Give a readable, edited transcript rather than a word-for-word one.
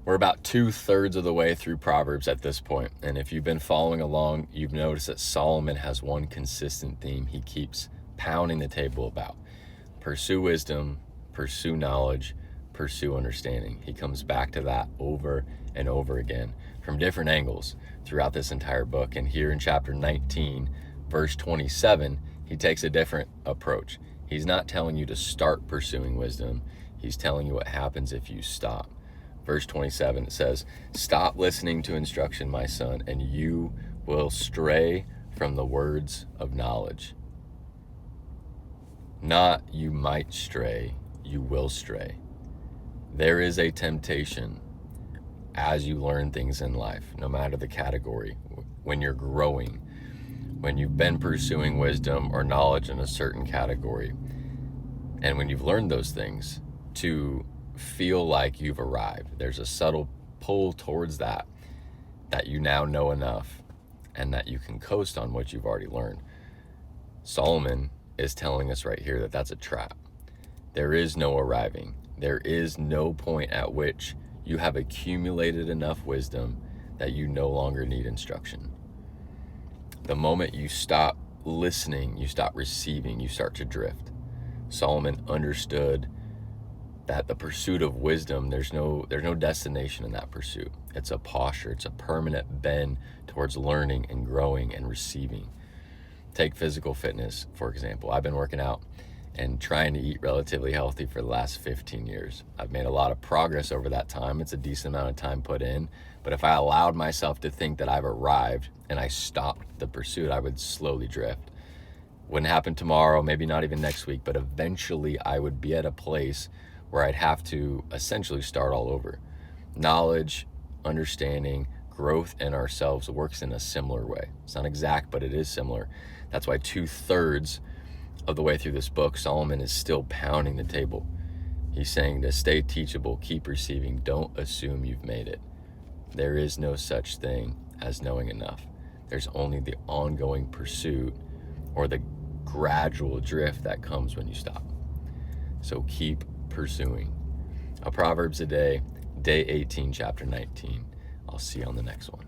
We're about 2/3 of the way through Proverbs at this point, and if you've been following along, you've noticed that Solomon has one consistent theme he keeps pounding the table about. Pursue wisdom, pursue knowledge, pursue understanding. He comes back to that over and over again from different angles throughout this entire book. And here in chapter 19, verse 27, he takes a different approach. He's not telling you to start pursuing wisdom. He's telling you what happens if you stop. Verse 27, it says, "Stop listening to instruction, my son, and you will stray from the words of knowledge." Not you might stray, you will stray. There is a temptation as you learn things in life, no matter the category, when you're growing, when you've been pursuing wisdom or knowledge in a certain category, and when you've learned those things, to feel like you've arrived. There's a subtle pull towards that you now know enough and that you can coast on what you've already learned. Solomon is telling us right here that that's a trap. There is no arriving. There is no point at which you have accumulated enough wisdom that you no longer need instruction. The moment you stop listening, you stop receiving, you start to drift. Solomon understood that the pursuit of wisdom, there's no destination in that pursuit. It's a posture, it's a permanent bend towards learning and growing and receiving. Take physical fitness, for example. I've been working out and trying to eat relatively healthy for the last 15 years. I've made a lot of progress over that time. It's a decent amount of time put in, but if I allowed myself to think that I've arrived and I stopped the pursuit, I would slowly drift. Wouldn't happen tomorrow, maybe not even next week, but eventually I would be at a place where I'd have to essentially start all over. Knowledge, understanding, growth in ourselves works in a similar way. It's not exact, but it is similar. That's why 2/3 of the way through this book, Solomon is still pounding the table. He's saying to stay teachable, keep receiving, don't assume you've made it. There is no such thing as knowing enough. There's only the ongoing pursuit or the gradual drift that comes when you stop. So keep pursuing. A Proverbs a day, day 18, chapter 19. I'll see you on the next one.